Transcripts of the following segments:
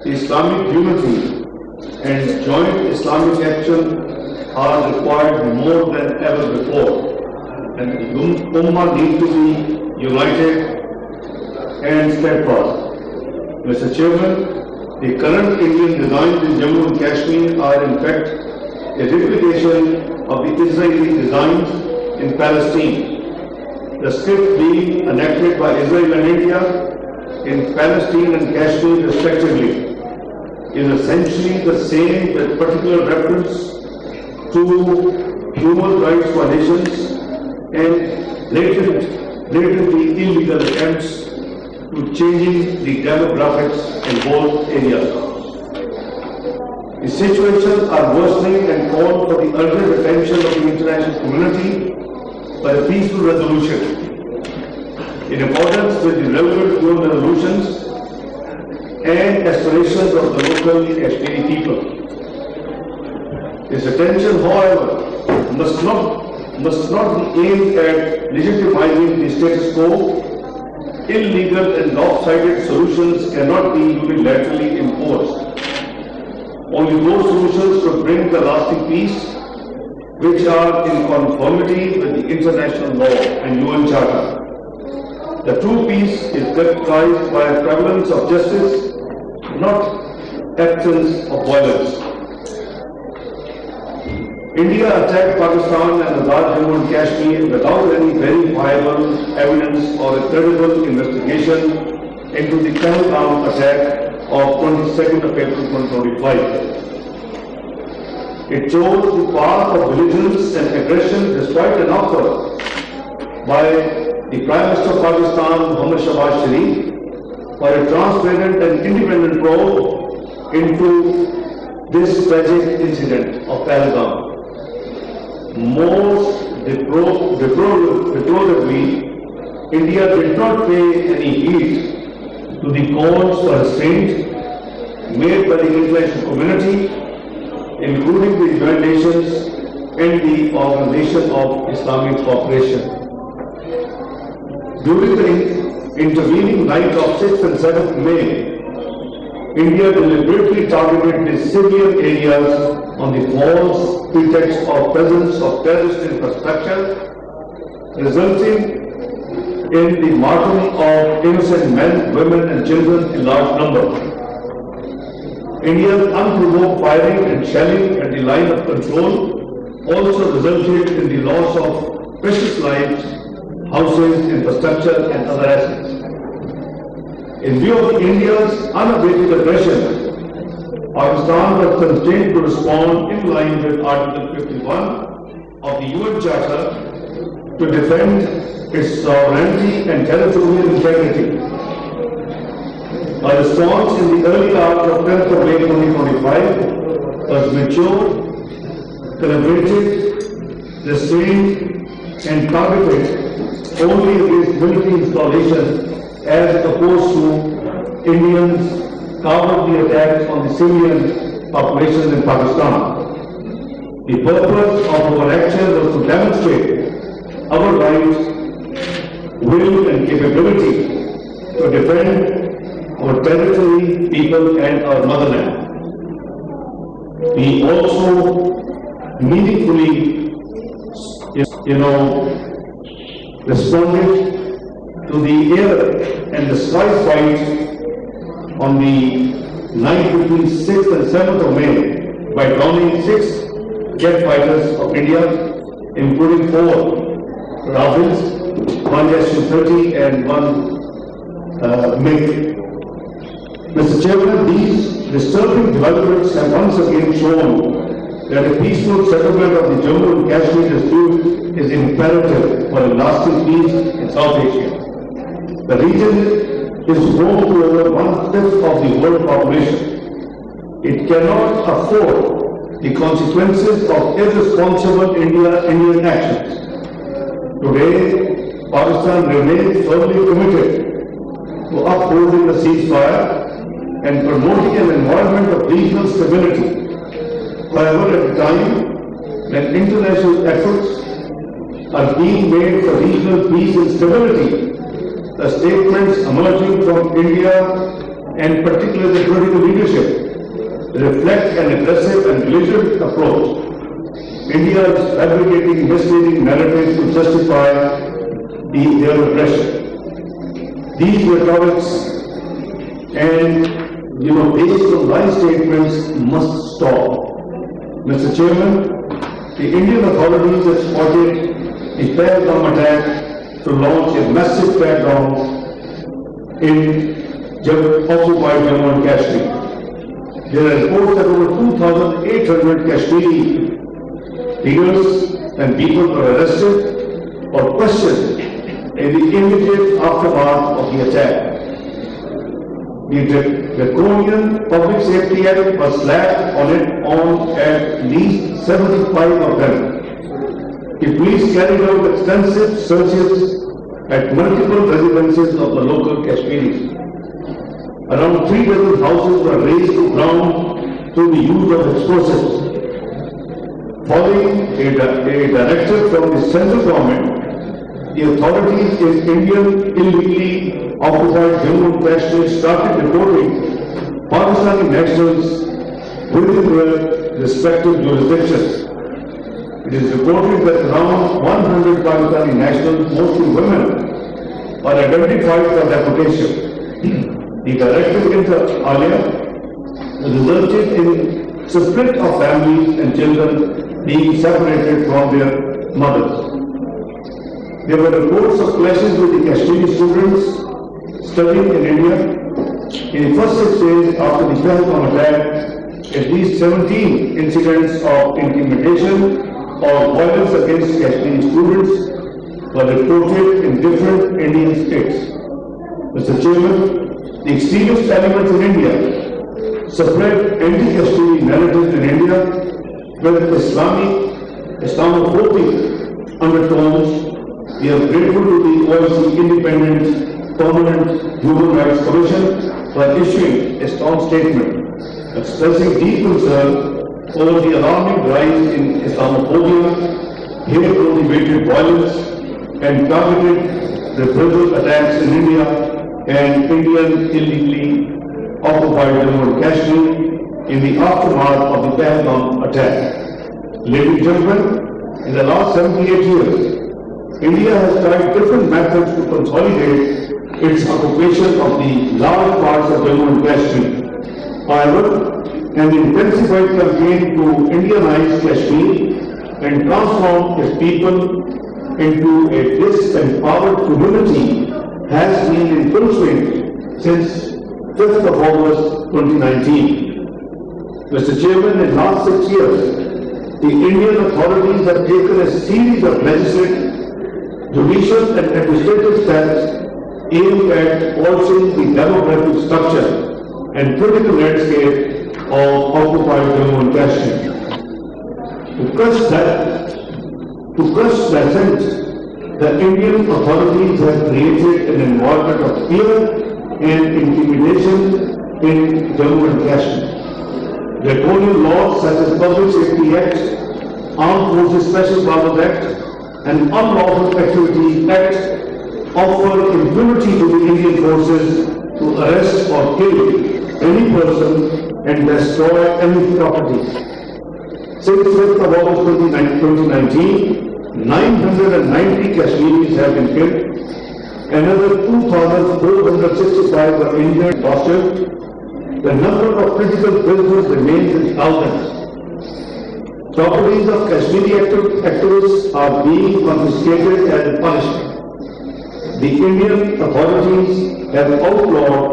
Islamic unity and joint Islamic action are required more than ever before, and the Ummah needs to be united and steadfast. Mr. Chairman, the current Indian designs in Jammu and Kashmir are in fact a replication of the Israeli designs in Palestine. The script being enacted by Israel and India in Palestine and Kashmir respectively is essentially the same with particular reference to human rights violations and blatantly illegal attempts to changing the demographics in both areas. The situations are worsening and call for the urgent attention of the international community by a peaceful resolution in accordance with the relevant UN resolutions and aspirations of the local Kashmiri people. This attention, however, must not be aimed at legitimizing the status quo. Illegal and lopsided solutions cannot be unilaterally imposed. Only those solutions could bring the lasting peace which are in conformity with the international law and UN Charter. The true peace is characterized by a prevalence of justice, not absence of violence. India attacked Pakistan and Azad Jammu and Kashmir without any verifiable evidence or a credible investigation into the Pahalgam attack of 22nd of April 2025. It chose the path of belligerence and aggression despite an offer by the Prime Minister of Pakistan, Mohammad Shahbaz Sharif, for a transparent and independent probe into this tragic incident of Pahalgam. Most deploratively, India did not pay any heed to the calls for restraint made by the international community, including the United Nations and the Organization of Islamic Cooperation. During the intervening night of 6th and 7th May, India deliberately targeted the civilian areas on the false pretext of presence of terrorist infrastructure, resulting in the martyrdom of innocent men, women and children in large numbers. India's unprovoked firing and shelling at the line of control also resulted in the loss of precious lives, houses, infrastructure and other assets. In view of India's unabated aggression, Pakistan was constrained to respond in line with Article 51 of the UN Charter to defend its sovereignty and territorial integrity. Our response in the early hours of 10th of May 2025 was mature, collaborative, restrained and targeted only against military installations as opposed to Indians cowardly attacks on the civilian population in Pakistan. The purpose of our action was to demonstrate our right, will and capability to defend our territory, people and our motherland. We also meaningfully, responded to the air and the sky fight on the night between 6th and 7th of May by downing 6 jet fighters of India, including 4 Rafales, 1 Su-30 and 1 MiG. Mr. Chairman, these disturbing developments have once again shown that a peaceful settlement of the Jammu and Kashmir dispute is imperative for a lasting peace in South Asia. The region is home to over 1/5 of the world population. It cannot afford the consequences of irresponsible Indian actions. Today, Pakistan remains firmly committed to upholding the ceasefire and promoting an environment of regional stability. However, at a time when international efforts are being made for regional peace and stability, the statements emerging from India and particularly the political leadership, reflect an aggressive and belligerent approach. India is fabricating misleading narratives to justify their aggression. These rhetorics and based on line statements must stop. Mr. Chairman, the Indian authorities have spotted the Pahalgam attack to launch a massive crackdown in occupied Jammu and Kashmir. There are reports that over 2,800 Kashmiri leaders and people were arrested or questioned in the immediate aftermath of the attack. The Draconian Public Safety Act was slapped on at least 75 of them. The police carried out extensive searches at multiple residences of the local Kashmiris. Around 3 dozen houses were razed to ground through the use of explosives. Following a directive from the central government, the authorities in Indian illegally occupied Jammu and Kashmir started reporting Pakistani nationals within their respective jurisdictions. It is reported that around 100 Pakistani nationals, mostly women, are identified for deportation. The directive inter alia resulted in split of families and children being separated from their mothers. There were reports of clashes with the Kashmiri students studying in India. In the first 6 days after the Pahalgam attack, at least 17 incidents of intimidation or violence against Kashmiri students were reported in different Indian states. Mr. Chairman, the extremist elements in India spread anti-Kashmiri narratives in India with Islamophobic undertones. We are grateful to the OIC Independent Permanent Human Rights Commission for issuing a strong statement expressing deep concern over the alarming rise in Islamophobia, hate-motivated violence, and targeted reprisal attacks in India and Indian illegally occupied Jammu and Kashmir in the aftermath of the Pahalgam attack. Ladies and gentlemen, in the last 78 years, India has tried different methods to consolidate its occupation of the large parts of Jammu and Kashmir. However, an intensified campaign to Indianize Kashmir and transform its people into a disempowered community has been in full swing since 5th of August 2019. Mr. Chairman, in the last 6 years, the Indian authorities have taken a series of legislative, judicial and administrative steps aimed at altering the demographic structure and political landscape of occupied Jammu and Kashmir. To crush that sense, the Indian authorities have created an environment of fear and intimidation in Jammu and Kashmir. Draconian laws such as Public Safety Act, Armed Forces Special Powers Act, and Unlawful Activities Act offer impunity to the Indian forces to arrest or kill any person and destroy any property. Since 5th of August 2019, 990 Kashmiris have been killed, another 2,465 were injured and tortured. The number of critical prisoners remains in thousands. Properties of Kashmiri activists are being confiscated as a punishment. The Indian authorities have outlawed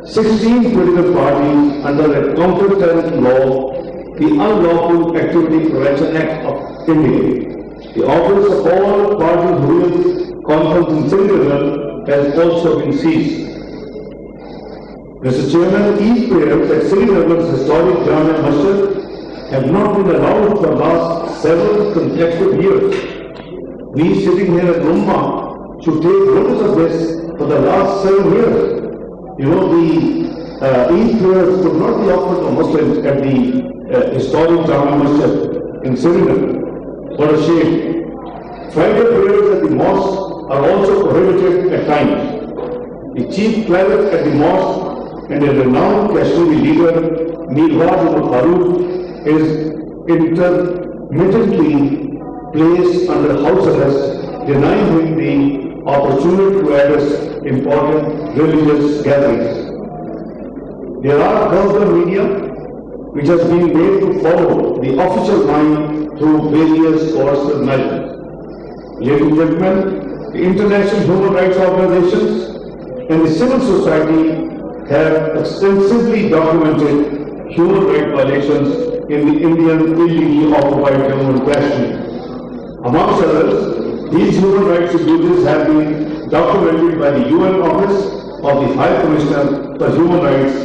16 political parties under a counter-terrorist law, the Unlawful Activity Prevention Act of India. The office of all parties whose conference in Srinagar has also been seized. Mr. Chairman, Eid prayers at Srinagar's historic Jamia Masjid have not been allowed for the last several consecutive years. We sitting here at Mumbai should take notice of this for the last 7 years. The Eid prayers could not be offered to Muslims at the historic Jamia Masjid in Srinagar. What a shame. Friday prayers at the mosque are also prohibited at times. The chief cleric at the mosque and a renowned Kashmiri leader, Mirwaz Farouk, is intermittently placed under house arrest, denying him the opportunity to address important religious gatherings. There are government media which has been made to follow the official line through various coercive measures. Ladies and gentlemen, the international human rights organizations and the civil society have extensively documented human rights violations in the Indian illegally occupied Jammu and Kashmir. Amongst others, these human rights abuses have been documented by the UN Office of the High Commissioner for Human Rights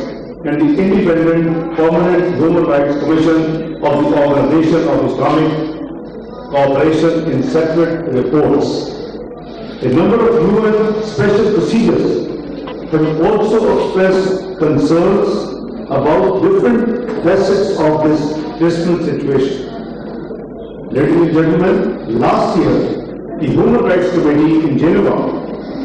and the Independent Permanent Human Rights Commission of the Organization of Islamic Cooperation in separate reports. A number of UN special procedures have also expressed concerns about different facets of this dismal situation. Ladies and gentlemen, last year, the Human Rights Committee in Geneva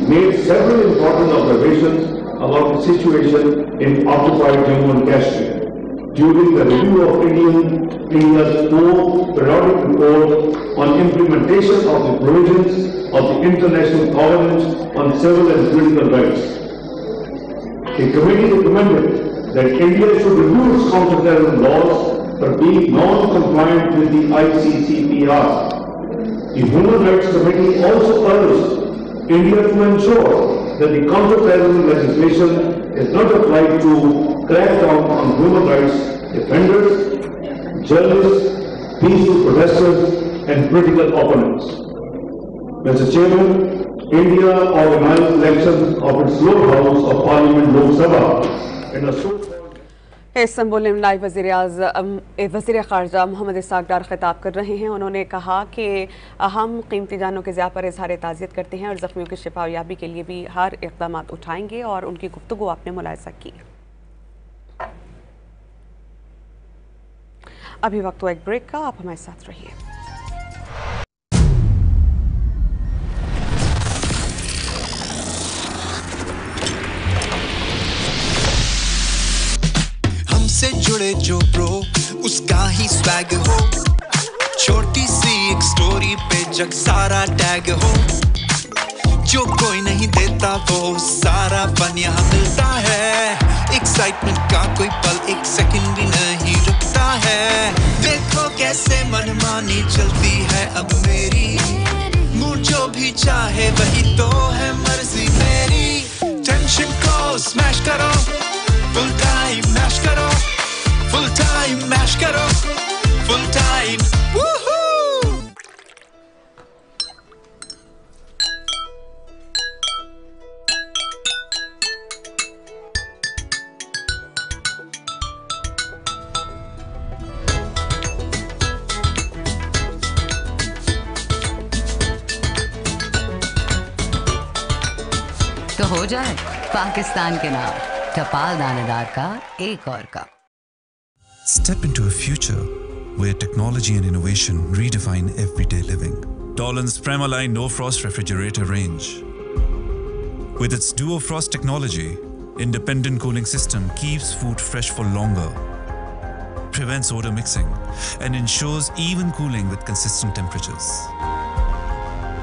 made several important observations about the situation in occupied Jammu and Kashmir during the review of India's periodic report on implementation of the provisions of the International Covenant on Civil and Political Rights. The committee recommended that India should review its counterterrorism laws for being non-compliant with the ICCPR. The Human Rights Committee also urged India to ensure that the counterterrorism legislation is not applied to crack down on human rights defenders, journalists, peaceful protesters, and political opponents. Mr. Chairman, India organized elections of its lower house of Parliament Lok Sabha in a so-called Istanbul में live वज़ीर ख़ारजा Mohammad Isaac डार खिताब कर रहे हैं। उन्होंने कहा कि हम कीमती जानों के ज़िया पर इज़हार ताज़ियत करते हैं और ज़ख्मियों की शिफायाबी के लिए भी हर इक़दाम उठाएंगे और उनकी गुफ्तगू आपने मुलाहिज़ा की। अभी वक्त हुआ एक ब्रेक का, आप हमारे साथ रहिए। से जुड़े जो ब्रो उसका ही स्वैग हो, छोटी सी एक स्टोरी पे जग सारा टैग हो, जो कोई नहीं देता वो सारा फन यहाँ मिलता है, एक्साइटमेंट का कोई पल एक सेकंड भी नहीं रुकता है, देखो कैसे मनमानी चलती है अब मेरी, मूड जो भी चाहे वही तो है मर्जी मेरी, टेंशन को स्मैश करो, फुल टाइम मैश करो, फुल टाइम मैश करो, फुल टाइम वूहू। तो हो जाए पाकिस्तान के नाम टपाल दानेदार का एक और cup. Step into a future where technology and innovation redefine everyday living. Dolan's Premaline No Frost refrigerator range. With its Duo Frost technology, independent cooling system keeps food fresh for longer, prevents odor mixing, and ensures even cooling with consistent temperatures.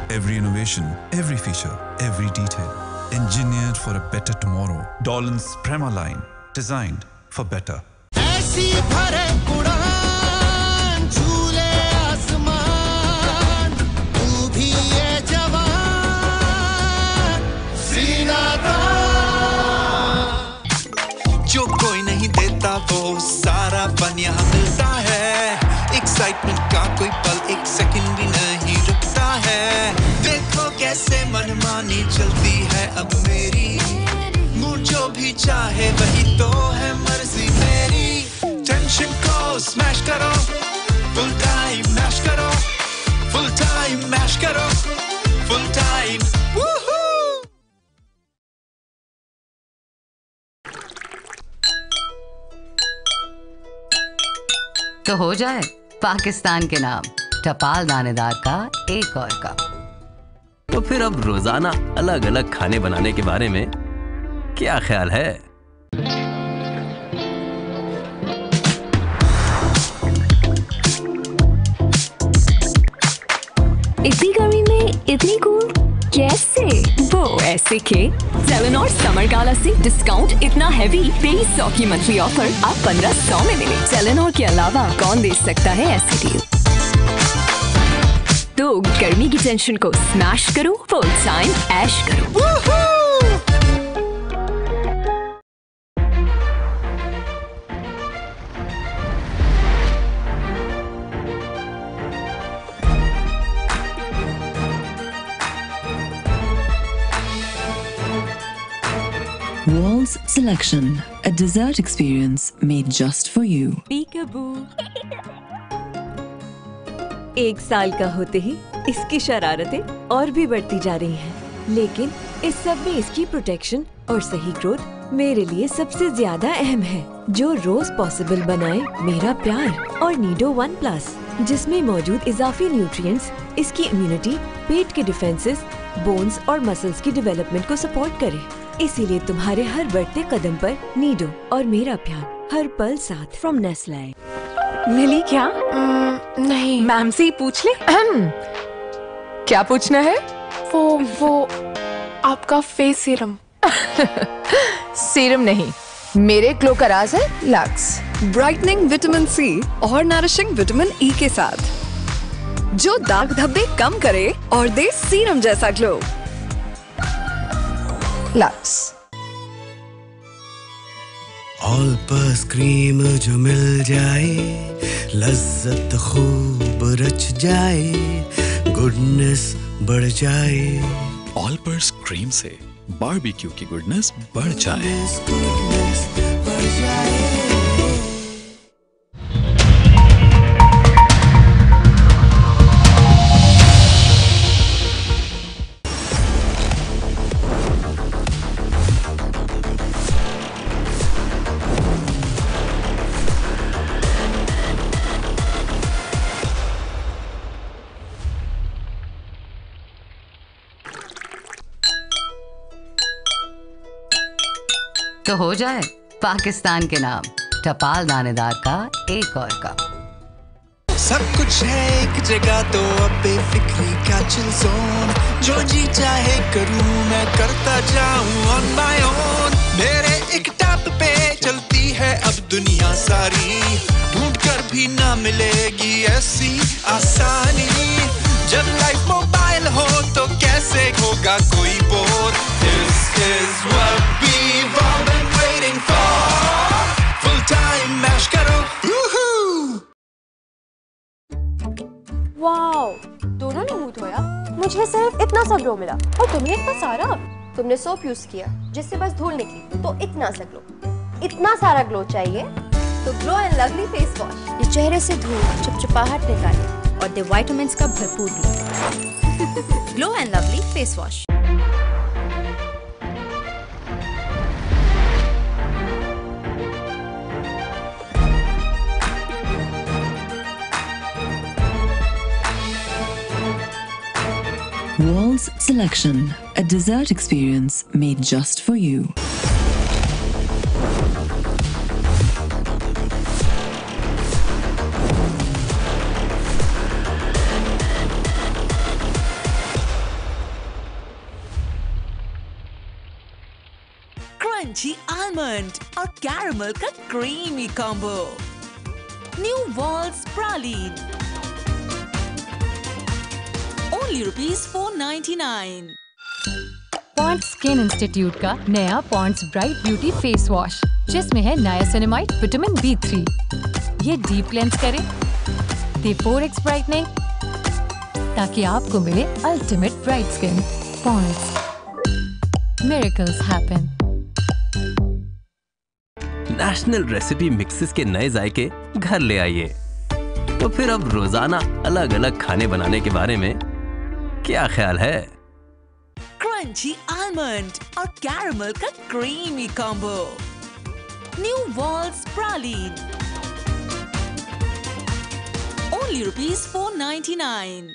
Every innovation, every feature, every detail, engineered for a better tomorrow. Dolan's Premaline, designed for better. ऐसी भरे उड़ान झूले आसमान, तू भी ये जवान सीना तान, जो कोई नहीं देता वो सारा फन यहाँ मिलता है, एक्साइटमेंट का कोई पल एक सेकंड भी नहीं रुकता है, देखो कैसे मनमानी चलती है अब मेरी, मूड जो भी चाहे वही तो है मर्जी मेरी, टेंशन को स्मैश करो, फुल टाइम मैश करो, फुल टाइम मैश करो, फुल टाइम वूहू। तो हो जाए पाकिस्तान के नाम टपाल दानेदार का एक और कप। तो फिर अब रोजाना अलग अलग खाने बनाने के बारे में क्या ख्याल है? सीखे सेलेनोर समर गाला से डिस्काउंट इतना हैवी 2300 की मंथली ऑफर अब 1500 में मिले। सेलेनोर के अलावा कौन दे सकता है ऐसी डील? तो गर्मी की टेंशन को स्मैश करो, फुल टाइम ऐश करो। Walls Selection, a dessert experience made just for you. Peekaboo। 1 साल का होते ही इसकी शरारतें और भी बढ़ती जा रही हैं, लेकिन इस सब में इसकी प्रोटेक्शन और सही ग्रोथ मेरे लिए सबसे ज्यादा अहम है, जो रोज पॉसिबल बनाए मेरा प्यार। और नीडो 1+, जिसमें मौजूद इजाफी न्यूट्रिएंट्स इसकी इम्यूनिटी, पेट के डिफेंसेस, बोन्स और मसल्स की डेवलपमेंट को सपोर्ट करे। इसीलिए तुम्हारे हर बढ़ते कदम पर नीडो और मेरा प्यार हर पल साथ। From Nestle. मिली क्या? नहीं। मैम से ही पूछ ले। क्या पूछना है? वो आपका फेस सीरम। सीरम नहीं, मेरे ग्लो का राज है लक्स ब्राइटनिंग विटामिन सी और नरिशिंग विटामिन ई के साथ, जो दाग धब्बे कम करे और दे सीरम जैसा glow. Lux. All purse cream जो मिल जाए, लज्जत खूब रच जाए, गुडनेस बढ़ जाए। ऑल पर्स क्रीम से बारबेक्यू की गुडनेस बढ़ जाए। गुडनेस बढ़ जाए। तो हो जाए पाकिस्तान के नाम टपाल दानेदार का एक और कप। सब कुछ है एक जगह तो अब बेफिक्री का चिल जोन, जो जी चाहे करूं मैं करता जाऊं ऑन माय ओन। मेरे एक टैप पे चलती है अब दुनिया सारी, ढूंढ कर भी ना मिलेगी ऐसी आसानी। जब लाइफ मोबाइल हो तो कैसे होगा कोई bore? This is what we've all been waiting for. Full time mash करो। वाओ, दोनों ने मुंह धोया। मुझे सिर्फ इतना सा ग्लो मिला और तुम्हें इतना सारा। तुमने सोप यूज किया जिससे बस धूल निकली, तो इतना सा ग्लो। इतना सारा ग्लो चाहिए तो glow and lovely face wash, ये चेहरे से धूल चिपचिपाहट निकाले और दे विटामिन्स का भरपूर glow. Glow and lovely face wash. Walls Selection, a dessert experience made just for you. Crunchy almond और कैरमल का creamy combo. New Walls praline, only ₹4.99। Pond's skin institute का नया Pond's bright beauty face wash, जिसमें है niacinamide vitamin B3। ये deep cleanse करे, दे 4x brightening, ताकि आपको मिले ultimate bright skin. Pond's, miracles happen. National recipe mixes के नए जायके घर ले आइए। तो फिर अब रोजाना अलग अलग खाने बनाने के बारे में क्या ख्याल है? क्रंची आलमंड और कैरमल का creamy combo. New Walls praline, only ₹4.99।